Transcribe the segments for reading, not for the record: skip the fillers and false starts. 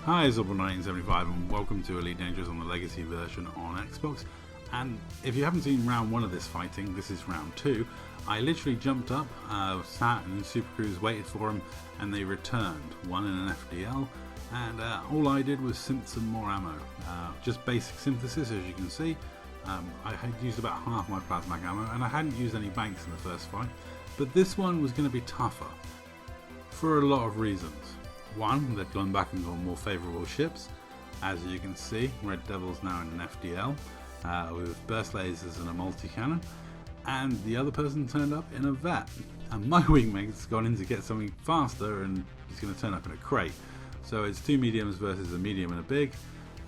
Hi, it's Zobble1975 and welcome to Elite Dangerous on the Legacy version on Xbox. And if you haven't seen round 1 of this fighting, this is round 2. I literally jumped up, sat and Super Cruise waited for them, and they returned, one in an FDL, and all I did was synth some more ammo. Just basic synthesis, as you can see. I had used about half my plasmac ammo, and I hadn't used any banks in the first fight, but this one was going to be tougher for a lot of reasons. One, they've gone back and gone more favourable ships. As you can see, Red Devil's now in an FDL with burst lasers and a multi-cannon, and the other person turned up in a vet, and my wingmate's gone in to get something faster and he's going to turn up in a crate. So it's two mediums versus a medium and a big,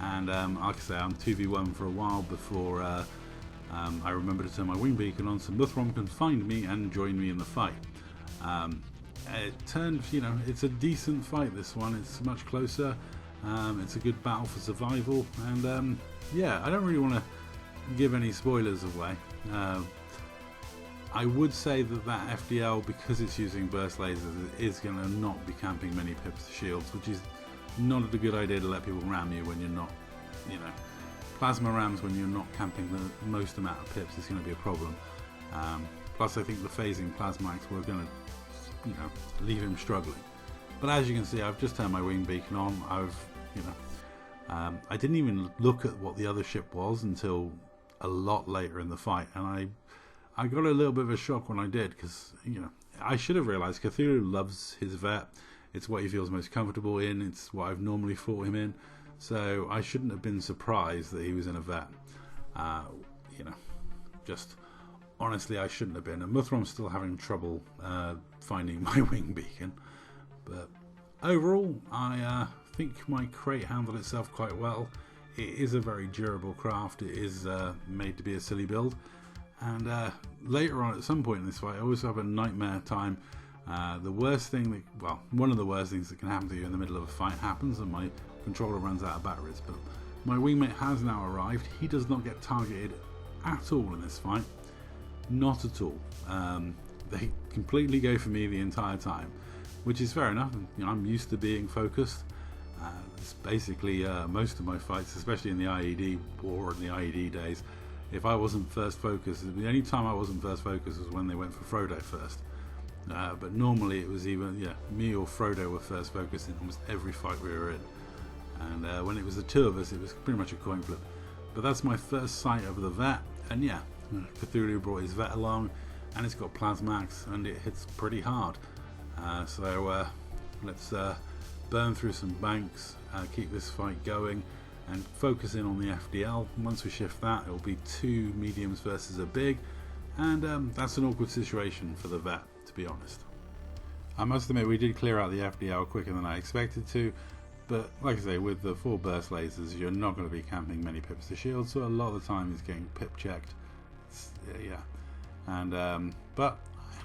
and like I say, I'm 2v1 for a while before I remember to turn my wing beacon on so Muthrom can find me and join me in the fight. It turned, it's a decent fight, this one. It's much closer. It's a good battle for survival, and yeah, I don't really want to give any spoilers away. I would say that FDL, because it's using burst lasers, is going to not be camping many pips to shields, which is not a good idea to let people ram you when you're not, plasma rams when you're not camping the most amount of pips is going to be a problem. Plus I think the phasing plasmax were going to leave him struggling. But as you can see, I've just turned my wing beacon on. I didn't even look at what the other ship was until a lot later in the fight, and I got a little bit of a shock when I did, because I should have realized Cthulhu loves his vet. It's what he feels most comfortable in. It's what I've normally fought him in, so I shouldn't have been surprised that he was in a vet. Just honestly, I shouldn't have been. And Muthrom's still having trouble finding my wing beacon. But overall, I think my crate handled itself quite well. It is a very durable craft. It is made to be a silly build. And later on, at some point in this fight, I always have a nightmare time. The worst thing one of the worst things that can happen to you in the middle of a fight happens, and my controller runs out of batteries. But my wingmate has now arrived. He does not get targeted at all in this fight. Not at all. They completely go for me the entire time, which is fair enough. I'm used to being focused. It's basically most of my fights, especially in the IED war and the IED days. If I wasn't first focused, the only time I wasn't first focused was when they went for Frodo first. But normally it was either me or Frodo were first focused in almost every fight we were in. And when it was the two of us, it was pretty much a coin flip. But that's my first sight of the vet, and Cthulhu brought his vet along, and it's got plasmax, and it hits pretty hard. So let's burn through some banks, keep this fight going, and focus in on the FDL. Once we shift that, it'll be two mediums versus a big, and that's an awkward situation for the vet, to be honest. I must admit, we did clear out the FDL quicker than I expected to, but like I say, with the 4 burst lasers, you're not going to be camping many pips to shield, so a lot of the time he's getting pip checked. But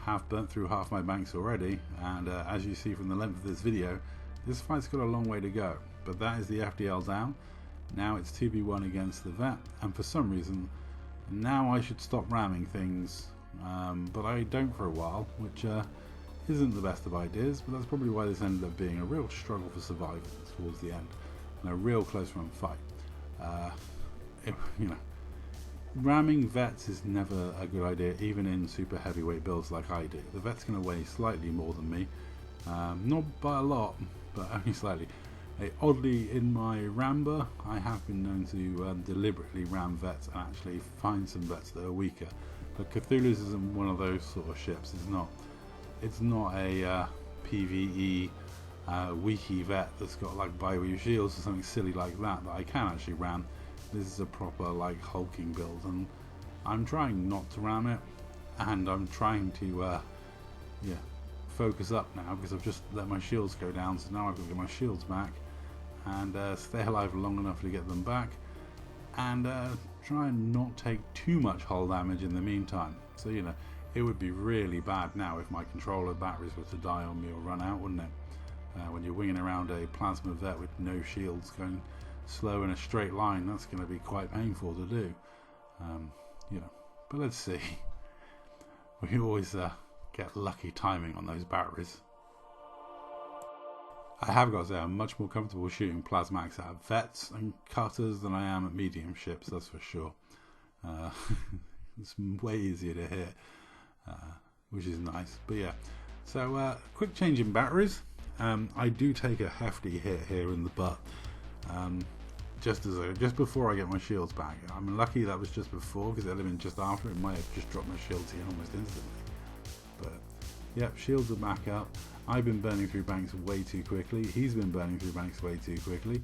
I have burnt through half my banks already, and as you see from the length of this video, this fight's got a long way to go. But that is the FDL down. Now it's 2v1 against the vet, and for some reason now I should stop ramming things, but I don't for a while, which isn't the best of ideas, but that's probably why this ended up being a real struggle for survival towards the end, and a real close run fight. Ramming vets is never a good idea, even in super heavyweight builds like I do. The vet's going to weigh slightly more than me, not by a lot, but only slightly. Oddly, in my Ramba, I have been known to deliberately ram vets and actually find some vets that are weaker. But Cthulhu's isn't one of those sort of ships. It's not a PvE weaky vet that's got like bioweave shields or something silly like that I can actually ram. This is a proper hulking build, and I'm trying not to ram it, and I'm trying to focus up now, because I've just let my shields go down, so now I've got to get my shields back and stay alive long enough to get them back, and try and not take too much hull damage in the meantime. So it would be really bad now if my controller batteries were to die on me or run out, wouldn't it? When you're winging around a plasma vet with no shields going slow in a straight line, that's going to be quite painful to do. But let's see. We always get lucky timing on those batteries. I have got to say, I'm much more comfortable shooting plasmax at vets and cutters than I am at medium ships, that's for sure. It's way easier to hit, which is nice. But yeah, so quick change in batteries. I do take a hefty hit here in the butt, just before I get my shields back. I'm lucky that was just before, because it'd have been just after. It might have just dropped my shields in almost instantly. But yeah, shields are back up. I've been burning through banks way too quickly. He's been burning through banks way too quickly.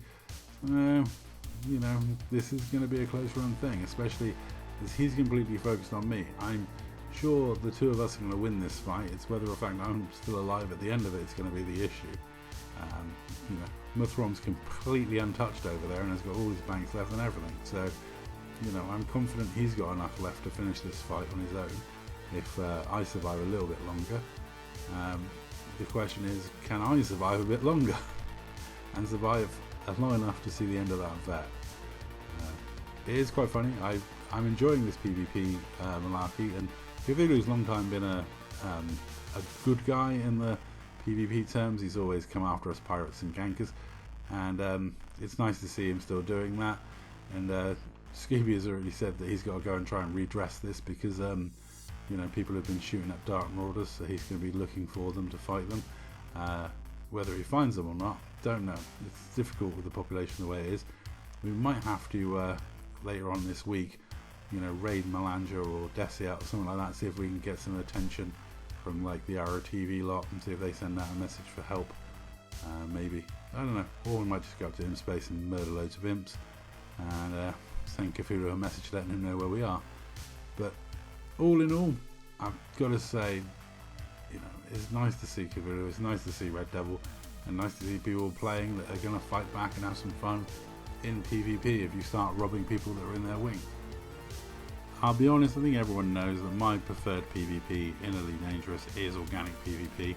You know, this is going to be a close run thing, especially as he's completely focused on me. I'm sure the two of us are going to win this fight. It's whether the fact I'm still alive at the end of it is going to be the issue. You know, Muthrom's completely untouched over there and has got all his banks left and everything. So, you know, I'm confident he's got enough left to finish this fight on his own if I survive a little bit longer. The question is, can I survive a bit longer and survive long enough to see the end of that vet? It is quite funny. I'm enjoying this PvP malarkey, and Cthulhu's long time been a good guy in the PvP terms. He's always come after us pirates and gankers, and it's nice to see him still doing that. And Scooby has already said that he's got to go and try and redress this, because you know, people have been shooting at Dark Marauders, so he's going to be looking for them to fight them. Whether he finds them or not, don't know. It's difficult with the population the way it is. We might have to later on this week, you know, raid Malanger or Desiat or something like that, see if we can get some attention from like the Arrow TV lot and see if they send out a message for help. Maybe, I don't know, or we might just go up to ImSpace and murder loads of imps and send Cthulhu a message letting him know where we are. But all in all, I've got to say, you know, it's nice to see Cthulhu, it's nice to see Red Devil, and nice to see people playing that are going to fight back and have some fun in PvP if you start robbing people that are in their wing. I'll be honest, I think everyone knows that my preferred PvP in Elite Dangerous is organic PvP,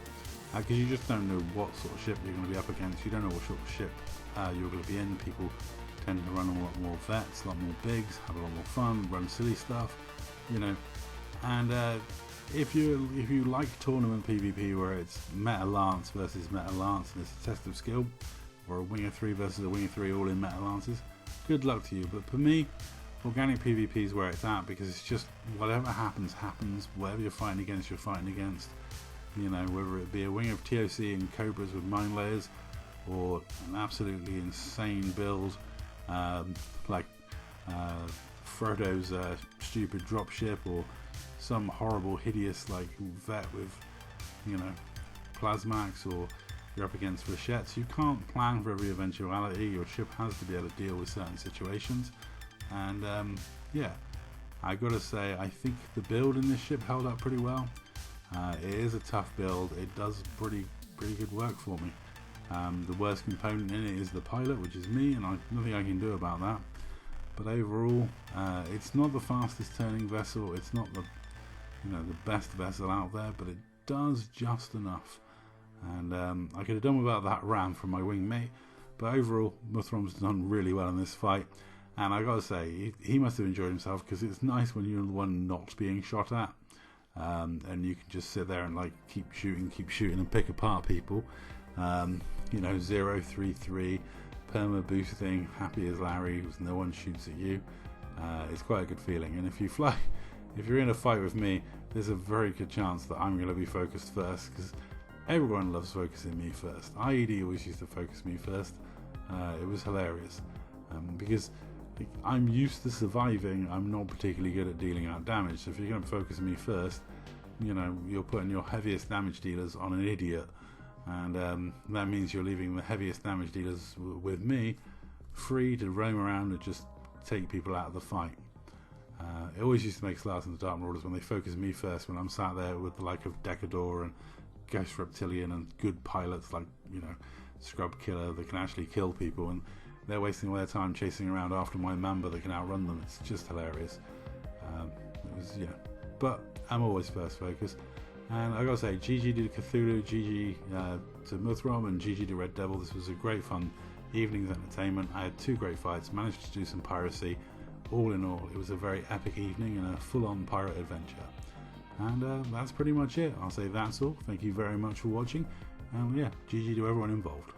because you just don't know what sort of ship you're going to be up against, you don't know what sort of ship you're going to be in. People tend to run a lot more vets, a lot more bigs, have a lot more fun, run silly stuff, you know. And if you like tournament PvP where it's meta lance versus meta lance and it's a test of skill, or a winger 3 versus a winger 3 all in meta lances, good luck to you. But for me, organic PvP is where it's at, because it's just whatever happens, whatever you're fighting against, you're fighting against. You know, whether it be a wing of TOC and Cobras with mine layers, or an absolutely insane build like Frodo's stupid dropship, or some horrible hideous like vet with, you know, plasmax, or you're up against flechettes. You can't plan for every eventuality. Your ship has to be able to deal with certain situations, and yeah, I gotta say, I think the build in this ship held up pretty well. It is a tough build. It does pretty good work for me. The worst component in it is the pilot, which is me, and nothing I can do about that. But overall, it's not the fastest turning vessel. It's not the, you know, the best vessel out there, but it does just enough. And I could have done without that ram from my wingmate. But overall, Muthrom's done really well in this fight. And I gotta say, he must have enjoyed himself, because it's nice when you're the one not being shot at. And you can just sit there and like keep shooting and pick apart people. You know, 0-3-3, perma boosting, happy as Larry, because no one shoots at you. It's quite a good feeling. And if you're in a fight with me, there's a very good chance that I'm going to be focused first, because everyone loves focusing me first. IED always used to focus me first. It was hilarious, because I'm used to surviving. I'm not particularly good at dealing out damage, so if you're going to focus me first, you know, you're putting your heaviest damage dealers on an idiot, and that means you're leaving the heaviest damage dealers with me free to roam around and just take people out of the fight. It always used to make us laugh in the Dark Marauders when they focus me first, when I'm sat there with the like of Decador and Ghost Reptilian and good pilots like, you know, Scrub Killer that can actually kill people, and they're wasting all their time chasing around after my member that can outrun them. It's just hilarious. It was, you know, but I'm always first focus. And I gotta say, GG to Cthulhu, GG to Muthrom, and GG to Red Devil. This was a great fun evening's entertainment. I had 2 great fights, managed to do some piracy. All in all, it was a very epic evening and a full-on pirate adventure. And that's pretty much it. I'll say that's all. Thank you very much for watching. And yeah, GG to everyone involved.